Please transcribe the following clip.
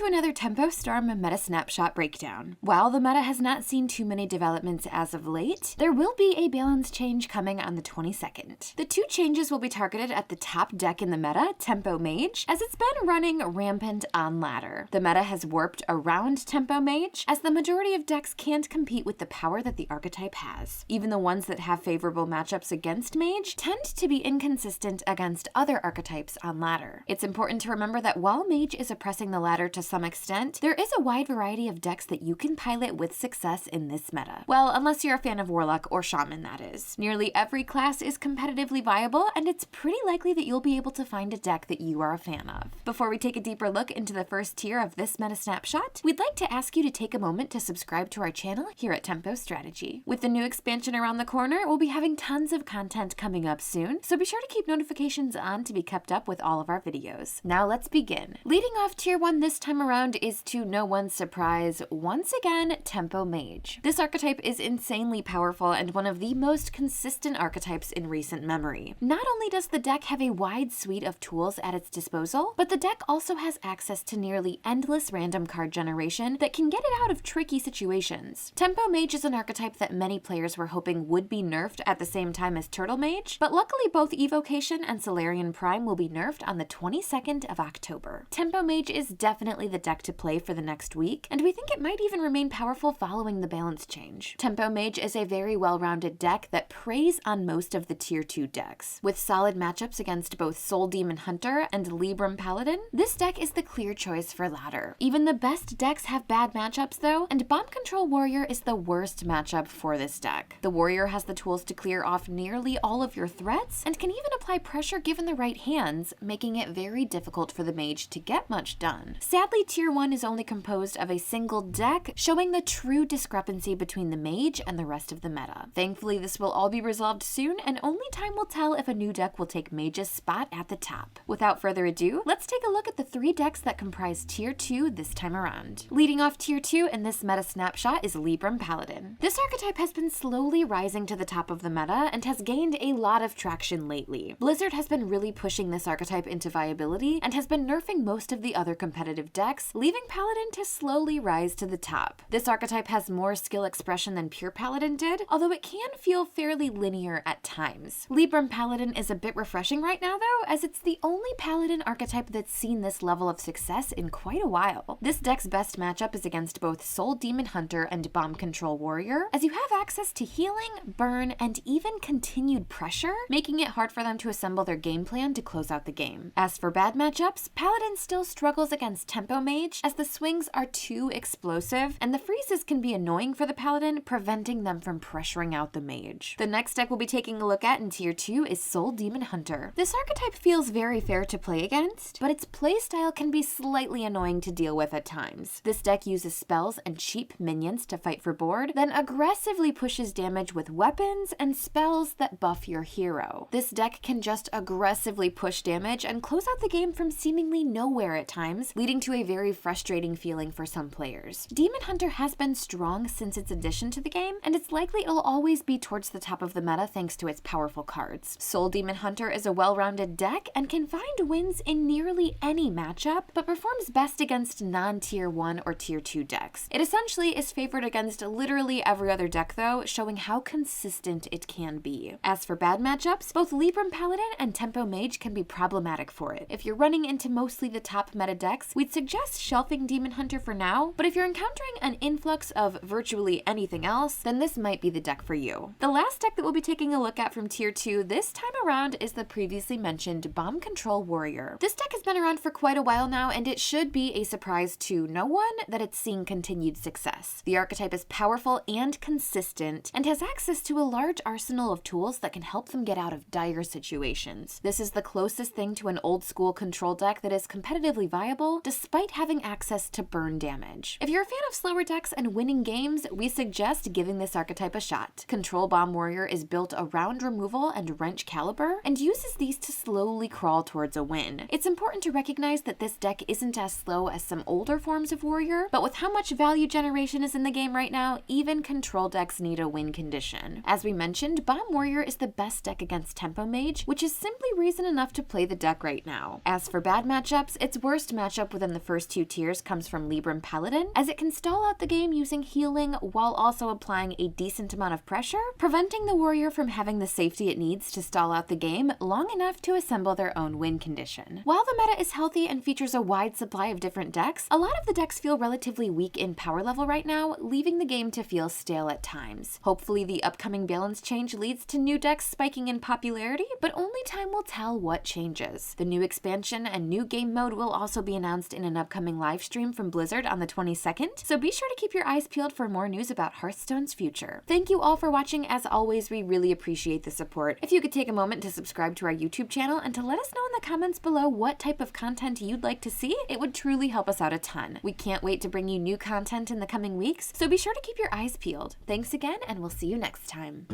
to another Tempo Storm Meta Snapshot Breakdown. While the meta has not seen too many developments as of late, there will be a balance change coming on the 22nd. The two changes will be targeted at the top deck in the meta, Tempo Mage, as it's been running rampant on ladder. The meta has warped around Tempo Mage, as the majority of decks can't compete with the power that the archetype has. Even the ones that have favorable matchups against Mage tend to be inconsistent against other archetypes on ladder. It's important to remember that while Mage is oppressing the ladder to some extent, there is a wide variety of decks that you can pilot with success in this meta. Well, unless you're a fan of Warlock or Shaman, that is. Nearly every class is competitively viable, and it's pretty likely that you'll be able to find a deck that you are a fan of. Before we take a deeper look into the first tier of this meta snapshot, we'd like to ask you to take a moment to subscribe to our channel here at Tempo Strategy. With the new expansion around the corner, we'll be having tons of content coming up soon, so be sure to keep notifications on to be kept up with all of our videos. Now let's begin. Leading off tier 1 this time around is, to no one's surprise, once again, Tempo Mage. This archetype is insanely powerful and one of the most consistent archetypes in recent memory. Not only does the deck have a wide suite of tools at its disposal, but the deck also has access to nearly endless random card generation that can get it out of tricky situations. Tempo Mage is an archetype that many players were hoping would be nerfed at the same time as Turtle Mage, but luckily both Evocation and Solarian Prime will be nerfed on the 22nd of October. Tempo Mage is definitely the deck to play for the next week, and we think it might even remain powerful following the balance change. Tempo Mage is a very well-rounded deck that preys on most of the tier 2 decks. With solid matchups against both Soul Demon Hunter and Libram Paladin, this deck is the clear choice for ladder. Even the best decks have bad matchups though, and Bomb Control Warrior is the worst matchup for this deck. The Warrior has the tools to clear off nearly all of your threats, and can even apply pressure given the right hands, making it very difficult for the Mage to get much done. Sadly, tier 1 is only composed of a single deck, showing the true discrepancy between the Mage and the rest of the meta. Thankfully, this will all be resolved soon, and only time will tell if a new deck will take Mage's spot at the top. Without further ado, let's take a look at the 3 decks that comprise tier 2 this time around. Leading off tier 2 in this meta snapshot is Libram Paladin. This archetype has been slowly rising to the top of the meta and has gained a lot of traction lately. Blizzard has been really pushing this archetype into viability and has been nerfing most of the other competitive decks, leaving Paladin to slowly rise to the top. This archetype has more skill expression than pure Paladin did, although it can feel fairly linear at times. Libram Paladin is a bit refreshing right now though, as it's the only Paladin archetype that's seen this level of success in quite a while. This deck's best matchup is against both Soul Demon Hunter and Bomb Control Warrior, as you have access to healing, burn, and even continued pressure, making it hard for them to assemble their game plan to close out the game. As for bad matchups, Paladin still struggles against Tempo Mage, as the swings are too explosive, and the freezes can be annoying for the Paladin, preventing them from pressuring out the Mage. The next deck we'll be taking a look at in tier 2 is Soul Demon Hunter. This archetype feels very fair to play against, but its playstyle can be slightly annoying to deal with at times. This deck uses spells and cheap minions to fight for board, then aggressively pushes damage with weapons and spells that buff your hero. This deck can just aggressively push damage and close out the game from seemingly nowhere at times, leading to a very frustrating feeling for some players. Demon Hunter has been strong since its addition to the game, and it's likely it'll always be towards the top of the meta thanks to its powerful cards. Soul Demon Hunter is a well-rounded deck and can find wins in nearly any matchup, but performs best against non-tier 1 or tier 2 decks. It essentially is favored against literally every other deck though, showing how consistent it can be. As for bad matchups, both Libram Paladin and Tempo Mage can be problematic for it. If you're running into mostly the top meta decks, we'd suggest shelving Demon Hunter for now, but if you're encountering an influx of virtually anything else, then this might be the deck for you. The last deck that we'll be taking a look at from tier 2 this time around is the previously mentioned Bomb Control Warrior. This deck has been around for quite a while now, and it should be a surprise to no one that it's seeing continued success. The archetype is powerful and consistent, and has access to a large arsenal of tools that can help them get out of dire situations. This is the closest thing to an old school control deck that is competitively viable, despite having access to burn damage. If you're a fan of slower decks and winning games, we suggest giving this archetype a shot. Control Bomb Warrior is built around removal and wrench caliber, and uses these to slowly crawl towards a win. It's important to recognize that this deck isn't as slow as some older forms of Warrior, but with how much value generation is in the game right now, even control decks need a win condition. As we mentioned, Bomb Warrior is the best deck against Tempo Mage, which is simply reason enough to play the deck right now. As for bad matchups, its worst matchup within the first 2 tiers comes from Libram Paladin, as it can stall out the game using healing while also applying a decent amount of pressure, preventing the warrior from having the safety it needs to stall out the game long enough to assemble their own win condition. While the meta is healthy and features a wide supply of different decks, a lot of the decks feel relatively weak in power level right now, leaving the game to feel stale at times. Hopefully the upcoming balance change leads to new decks spiking in popularity, but only time will tell what changes. The new expansion and new game mode will also be announced in an upcoming live stream from Blizzard on the 22nd, so be sure to keep your eyes peeled for more news about Hearthstone's future. Thank you all for watching. As always, we really appreciate the support. If you could take a moment to subscribe to our YouTube channel and to let us know in the comments below what type of content you'd like to see, it would truly help us out a ton. We can't wait to bring you new content in the coming weeks, so be sure to keep your eyes peeled. Thanks again, and we'll see you next time.